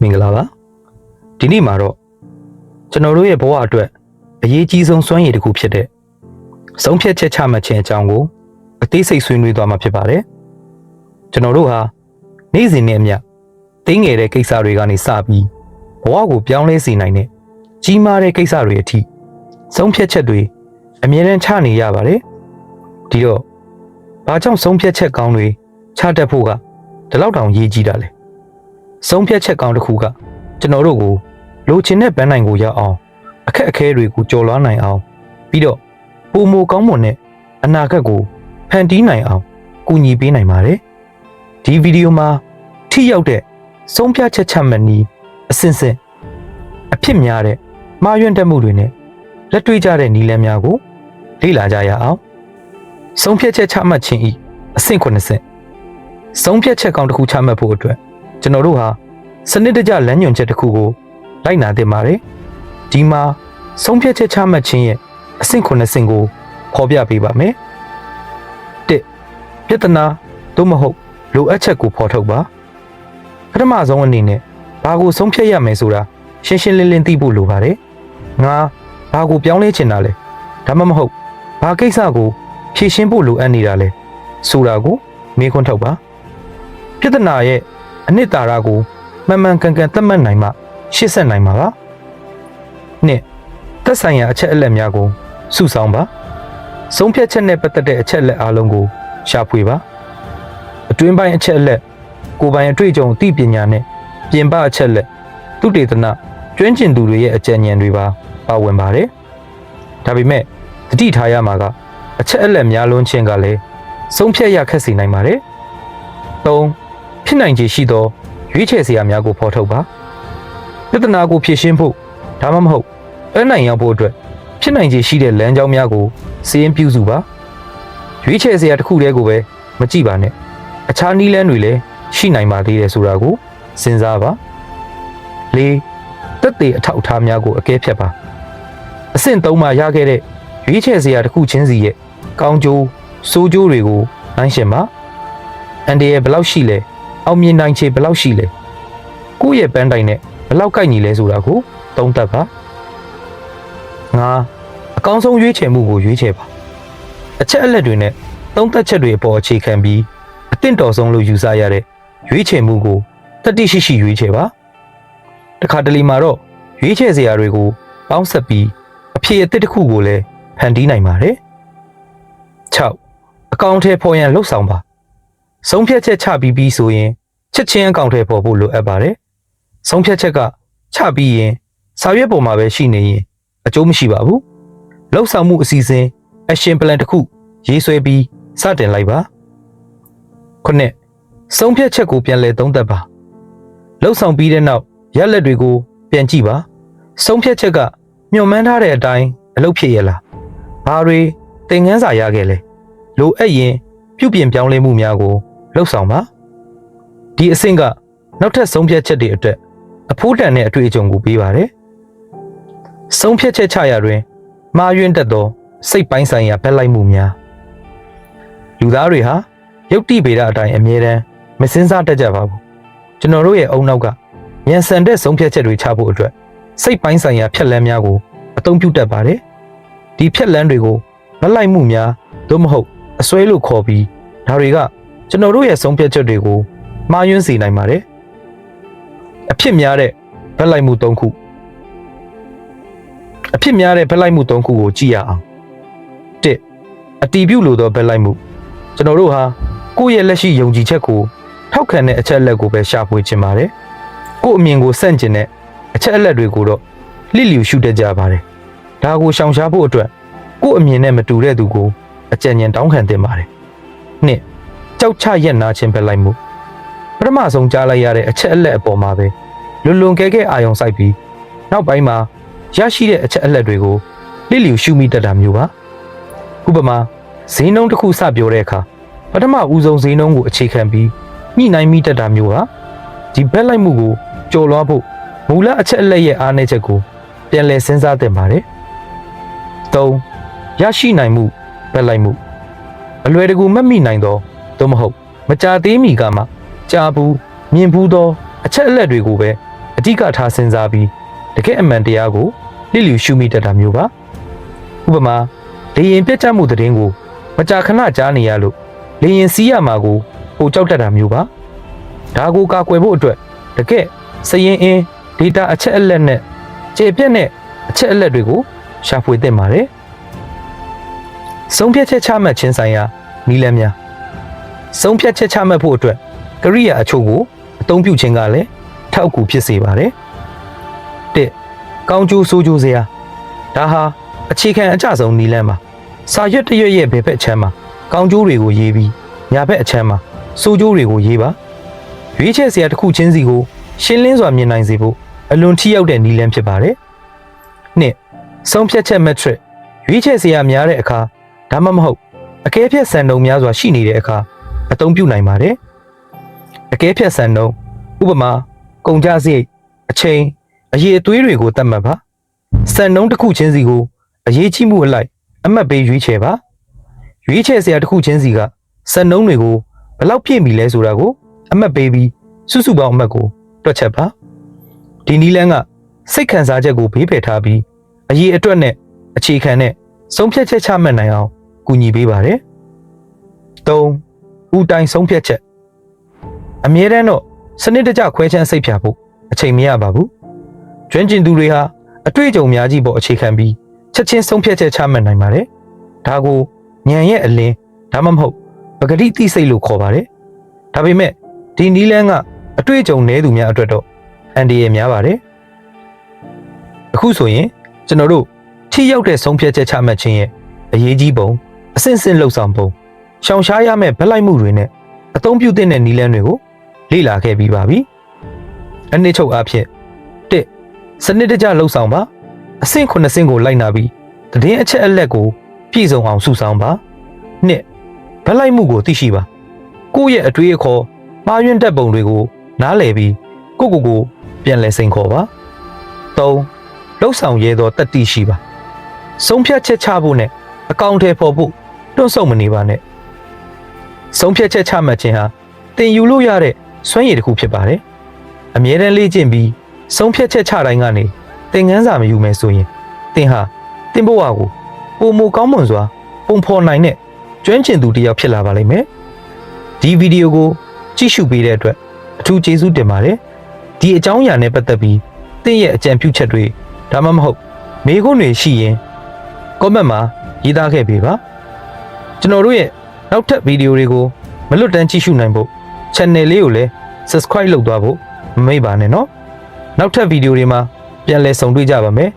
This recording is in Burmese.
မင်္ဂလာပါဒီနေ့မှာတော့ကျွန်တော်တို့ရဲ့ဘဝအတွက်အရေးကြီးဆုံးစွမ်းရည်တစ်ခုဖြစ်တဲ့ဆုံးဖြတ်ချက်ချမှတ်ခြင်းအကြောင်းကိုအသေးစိတ်ဆွေးနွေးသွားမှာဖြစ်ပါတယ်ကျွန်တော်တို့ဟာနေ့စဉ်နဲ့အမျှတင်းငယ်တဲ့ကိစ္စတွေကနေစပြီးဘဝကိုပြောင်းလဲစေနိုင်တဲ့ကြီးမားတဲ့ကိစ္စတွေအထိဆုံးဖြတ်ချက်တွေအမြဲတမ်းချနေရပါတယ်ဒီတော့ဘာကြောင့်ဆုံးဖြတ်ချက်ကောင်းတွေချတတ်ဖို့ကဒီလောက်တောင်ရေးကြီးတာလဲဆုံးဖြတ်ချက်ကောင်းတစ်ခုကကျွန်တော်တို့ကိုလိုချင်တဲ့ပန်းနိုင်ကိုရောက်အောင်အခက်အခဲတွေကိုကျော်လွှားနိုင်အောင်ပြီးတော့ပုံမကောင်းမွန်တဲ့အနာဂတ်ကိုဖန်တီးနိုင်အောင်ကူညီပေးနိုင်ပါတယ်ဒီဗီဒီယိုမှာထိရောက်တဲ့ဆုံးဖြတ်ချက်ချမှတ်နည်းအစဉ်စဉ်အဖြစ်များတဲ့မှားယွင်းတတ်မှုတွေနဲ့လက်တွေ့ကြတဲ့နည်းလမ်းများကိုလေ့လာကြရအောင်ဆုံးဖြတ်ချက်ချမှတ်ခြင်းဤအဆင့်9ဆင့်ဆုံးဖြတ်ချက်ကောင်းတစ်ခုချမှတ်ဖို့အတွက်ကျွန်တော်တို့ဟာစနစ်တကျလမ်းညွှန်ချက်တစ်ခုကိုလိုက်နာသင့်ပါတယ်ဒီမှာဆုံးဖြတ်ချက်ချမှတ်ခြင်းရဲ့အဆင့်9ဆင့်ကိုဖော်ပြပေးပါမယ်1ပြဿနာသို့မဟုတ်လိုအပ်ချက်ကိုဖော်ထုတ်ပါပထမဆုံးအနေနဲ့ဘာကိုဆုံးဖြတ်ရမယ်ဆိုတာရှင်းရှင်းလင်းလင်းသိဖို့လိုပါတယ်ငါဘာကိုပြောင်းလဲချင်တာလဲဒါမှမဟုတ်ဘာကိစ္စကိုဖြေရှင်းဖို့လိုအပ်နေတာလဲဆိုတာကိုမေးခွန်းထုတ်ပါပြဿနာရဲ့အနှစ်သာရကိုမှန်မှန်ကန်ကန်သတ်မှတ်နိုင်မှရှင်းဆက်နိုင်မှာပါနှစ်သက်ဆိုင်ရာအချက်အလက်များကိုစုဆောင်းပါဆုံးဖြတ်ချက်နဲ့ပတ်သက်တဲ့အချက်အလက်အားလုံးကိုရှာဖွေပါအတွင်းပိုင်းအချက်အလက်ကိုယ်ပိုင်အတွေ့အကြုံအသိပညာနဲ့ပြင်ပအချက်အလက်သုတေသနကျွမ်းကျင်သူတွေရဲ့အကြံဉာဏ်တွေပါဝင်ပါတယ်ဒါပေမဲ့သတိထားရမှာကအချက်အလက်များလွန်းခြင်းကလည်းဆုံးဖြတ်ရခက်စေနိုင်ပါတယ်3ဖြစ်နိုင်ခြေရှိသောရွေးချယ်စရာများကိုဖော်ထုတ်ပါပြဿနာကိုဖြေရှင်းဖို့ဒါမှမဟုတ်နိုင်ရောက်ဖို့အတွက်ဖြစ်နိုင်ခြေရှိတဲ့လမ်းကြောင်းများကိုစီရင်ပြုစုပါရွေးချယ်စရာတစ်ခုတည်းကိုပဲမကြည့်ပါနဲ့အခြားနည်းလမ်းတွေလည်းရှိနိုင်ပါသေးတယ်ဆိုတာကိုစဉ်းစားပါ4သက်သေအထောက်အထားများကိုအကဲဖြတ်ပါအဆင့်3မှာရခဲ့တဲ့ရွေးချယ်စရာတစ်ခုချင်းစီရဲ့ကောင်းကျိုးဆိုးကျိုးတွေကိုနှိုင်းယှဉ်ပါအန်ဒီရဲ့ဘယ်လောက်ရှိလဲအောင်မြင်နိုင်ခြေဘယ်လောက်ရှိလဲကိုယ့်ရဲ့ပန်းတိုင်နဲ့ဘယ်လောက်ကိုက်ညီလဲဆိုတာကိုသုံးသပ်ပါ5အကောင်းဆုံးရွေးချယ်မှုကိုရွေးချယ်ပါအချက်အလက်တွေနဲ့သုံးသပ်ချက်တွေအပေါ်အခြေခံပြီးအသင့်တော်ဆုံးလို့ယူဆရတဲ့ရွေးချယ်မှုကိုတတိရှိရှိရွေးချယ်ပါတခါတလေမှာတော့ရွေးချယ်စရာတွေကိုပေါင်းဆက်ပြီးအဖြေအသစ်တစ်ခုကိုလည်းဖန်တီးနိုင်ပါတယ်6အကောင့်ထဲပေါ်ရန်လှုပ်ဆောင်ပါဆုံးဖြတ်ချက်ချပြီးဆိုရင်ချက်ချင်းအကောင့်ထဲပေါ်ဖို့လိုအပ်ပါတယ်ဆုံးဖြတ်ချက်ကချပြီးရင်စာရွက်ပေါ်မှာပဲရှိနေရင်အကျိုးမရှိပါဘူးလှုပ်ဆောင်မှုအစီအစဉ် action plan တစ်ခုရေးဆွဲပြီးစတင်လိုက်ပါ9ဆုံးဖြတ်ချက်ကိုပြန်လည်သုံးသပ်ပါလှုပ်ဆောင်ပြီးတဲ့နောက်ရလဒ်တွေကိုပြန်ကြည့်ပါဆုံးဖြတ်ချက်ကမျှော်မှန်းထားတဲ့အတိုင်းအလုပ်ဖြစ်ရလားဘာတွေသင်ခန်းစာရခဲ့လဲလိုအပ်ရင်ပြုပြင်ပြောင်းလဲမှုများကိုလှုပ်ဆောင်ပါဒီအဆင့်ကနောက်ထပ်ဆုံးဖြတ်ချက်တွေအတွက်အဖိုးတန်တဲ့အတွေ့အကြုံကိုပေးပါတယ်ဆုံးဖြတ်ချက်ချရာတွင်မှားယွင်းတတ်သောစိတ်ပိုင်းဆိုင်ရာဘက်လိုက်မှုများလူသားတွေဟာယုတ်တိဗေဒအတိုင်းအမြဲတမ်းမစင်စားတတ်ကြပါဘူးကျွန်တော်တို့ရဲ့အုံနောက်ကမြန်ဆန်တဲ့ဆုံးဖြတ်ချက်တွေချဖို့အတွက်စိတ်ပိုင်းဆိုင်ရာဖြတ်လန်းများကိုအသုံးပြုတတ်ပါတယ်ဒီဖြတ်လန်းတွေကိုဘက်လိုက်မှုများသို့မဟုတ်အစွဲလို့ခေါ်ပြီးဒါတွေကကျွန်တော်တို့ရဲ့ဆုံးဖြတ်ချက်တွေကိုမှားယွင်းစေနိုင်ပါတယ်အဖြစ်များတဲ့ဘက်လိုက်မှု3ခုအဖြစ်များတဲ့ဘက်လိုက်မှု3ခုကိုကြည့်ရအောင်1အတီးပြုလို့သောဘက်လိုက်မှုကျွန်တော်တို့ဟာကိုယ့်ရဲ့လက်ရှိယုံကြည်ချက်ကိုထောက်ခံတဲ့အချက်အလက်ကိုပဲရှာဖွေခြင်းပါတယ်ကိုယ့်အမြင်ကိုဆန့်ကျင်တဲ့အချက်အလက်တွေကိုတော့လစ်လျူရှုတတ်ကြပါတယ်ဒါကိုရှောင်ရှားဖို့အတွက်ကိုယ့်အမြင်နဲ့မတူတဲ့သူကိုအကြံဉာဏ်တောင်းခံသင့်ပါတယ်2ကြောက်ချရက်နာခြင်းပဲလိုက်မှုပထမဆုံးကြားလိုက်ရတဲ့အချက်အလက်အပေါ်မှာပဲလွန်ကဲကဲအာယုံစိုက်ပြီးနောက်ပိုင်းမှာရရှိတဲ့အချက်အလက်တွေကိုလစ်လျူရှုမိတတ်တာမျိုးပါဥပမာဈေးနှုန်းတစ်ခုစပြောတဲ့အခါပထမဦးဆုံးဈေးနှုန်းကိုအခြေခံပြီးညှိနှိုင်းမိတတ်တာမျိုးပါဒီဘက်လိုက်မှုကိုကျော်လွှားဖို့မူလအချက်အလက်ရဲ့အားနည်းချက်ကိုပြန်လည်စဉ်းစားသင့်ပါတယ်3ရရှိနိုင်မှုဘက်လိုက်မှုအလွယ်တကူမမိနိုင်သောသို့မဟုတ်မကြာသေးမီကမှကြာဘူးမြင်ဘူးသောအချက်အလက်တွေကိုပဲ အဓိကထားစဉ်းစားပြီးတကယ်အမှန်တရားကိုလျစ်လျူရှုမိတတ်တာမျိုးပါဥပမာလေရင်ပြတ်ကျမှုသတင်းကိုမကြာခဏကြားနေရလို့လေရင်စီးရမှာကိုပိုကြောက်တတ်တာမျိုးပါဒါကိုကာကွယ်ဖို့အတွက်တကယ်စရင်အင်း data အချက်အလက်နဲ့ကျေပြက်တဲ့အချက်အလက်တွေကိုရှာဖွေသင့်ပါတယ်ဆုံးဖြတ်ချက်ချမှတ်ခြင်းဆိုင်ရာနည်းလမ်းများဆုံးဖြတ်ချက်ချမှတ်ဖို့အတွက်ကရိယာအချို့ကိုအသုံးပြုခြင်းကလည်းထောက်ကူဖြစ်စေပါတယ်၁ကောင်းကျိုးဆိုးကျိုးစရာဒါဟာအခြေခံအကျဆုံးနည်းလမ်းပါစာရွက်တစ်ရွက်ရဲ့ဘယ်ဘက်ချမ်းမှာကောင်းကျိုးတွေကိုရေးပြီးညာဘက်အချမ်းမှာဆိုးကျိုးတွေကိုရေးပါရွေးချယ်စရာတစ်ခုချင်းစီကိုရှင်းလင်းစွာမြင်နိုင်စေဖို့အလွန်ထိရောက်တဲ့နည်းလမ်းဖြစ်ပါတယ်၂ဆုံးဖြတ်ချက် metric ရွေးချယ်စရာများတဲ့အခါဒါမှမဟုတ်အကဲဖြတ်စံနှုန်းများစွာရှိနေတဲ့အခါအသုံးပြုနိုင်ပါတယ်အကဲဖြတ်စံနှုန်းဥပမာကုန်ကျစရိတ်အချိန်အရေးအသွေးတွေကိုသတ်မှတ်ပါစံနှုန်းတစ်ခုချင်းစီကိုအရေးကြီးမှုအလိုက်အမှတ်ပေးရွေးချယ်ပါရွေးချယ်စရာတစ်ခုချင်းစီကစံနှုန်းတွေကိုဘယ်လောက်ပြည့်မီလဲဆိုတာကိုအမှတ်ပေးပြီးစုစုပေါင်းအမှတ်ကိုတွက်ချက်ပါဒီနည်းလမ်းကစိတ်ခံစားချက်ကိုဘေးဖယ်ထားပြီးအရေးအတွက်နဲ့အခြေခံနဲ့ဆုံးဖြတ်ချက်ချမှတ်နိုင်အောင်ကူညီပေးပါတယ်၃ဦးတိုင်ဆုံးဖြတ်ချက်အမြဲတမ်းတော့စနစ်တကျခွဲခြမ်းစိတ်ဖြာဖို့အချိန်မရပါဘူးကျွမ်းကျင်သူတွေဟာအတွေ့အကြုံများကြီးပေါ်အခြေခံပြီးချက်ချင်းဆုံးဖြတ်ချက်ချမှတ်နိုင်ပါတယ်ဒါကိုဉာဏ်ရဲ့အလင်းဒါမှမဟုတ်ပဂတိသိစိတ်လို့ခေါ်ပါတယ်ဒါပေမဲ့ဒီနည်းလမ်းကအတွေ့အကြုံနည်းသူများအတွက်တော့အန္တရာယ်များပါတယ်အခုဆိုရင်ကျွန်တော်တို့ထိရောက်တဲ့ဆုံးဖြတ်ချက်ချမှတ်ခြင်းရဲ့အရေးကြီးပုံအဆင့်ဆင့်လှုပ်ဆောင်ပုံရှောင်ရှားရမယ့်ဗလိုက်မှုတွေနဲ့အသုံးပြုတဲ့နည်းလမ်းတွေကိုလေ့လာခဲ့ပြီးပါပြီအနည်းချုပ်အားဖြင့်၁စနစ်တကျလှုပ်ဆောင်ပါအဆင့်9ဆင့်ကိုလိုက်နာပြီးသတင်းအချက်အလက်ကိုပြည့်စုံအောင်စုဆောင်းပါ၂ဗလိုက်မှုကိုသိရှိပါကိုယ့်ရဲ့အတွေးအခေါ်မှားယွင်းတတ်ပုံတွေကိုနားလည်ပြီးကိုပြန်လည်စိန်ခေါ်ပါ၃လှုပ်ဆောင်ရဲသောတတိရှိပါဆုံးဖြတ်ချက်ချဖို့နဲ့အကောင့်ထဲပေါ်ဖို့တွန့်ဆုတ်မနေပါနဲ့ဆုံးဖြတ်ချက်ချမှတ်ခြင်းဟာသင်ယူလို့ရတဲ့စွမ်းရည်တစ်ခုဖြစ်ပါတယ်အမြဲတမ်းလေ့ကျင့်ပြီးဆုံးဖြတ်ချက်ချတိုင်းကနေသင်ခန်းစာမယူမယ်ဆိုရင်သင်ဟာသင်ဘဝကိုပုံမကောင်းမွန်စွာပုံဖော်နိုင်တဲ့ကျွမ်းကျင်သူတစ်ယောက်ဖြစ်လာပါလိမ့်မယ်ဒီဗီဒီယိုကိုကြည့်ရှုပေးတဲ့အတွက်အထူးကျေးဇူးတင်ပါတယ်ဒီအကြောင်းအရာနဲ့ပတ်သက်ပြီးသင်ရဲ့အကြံပြုချက်တွေဒါမှမဟုတ်မေးခွန်းတွေရှိရင် comment မှာရေးသားခဲ့ပေးပါကျွန်တော်တို့ရဲ့နောက်ထပ်ဗီဒီယိုတွေကိုမလွတ်တမ်းကြည့်ရှုနိုင်ဖို့ channel လေးကိုလည်း subscribe လုပ်သွားဖို့မမေ့ပါနဲ့နော်နောက်ထပ်ဗီဒီယိုတွေမှာပြန်လည်ဆုံတွေ့ကြပါမယ်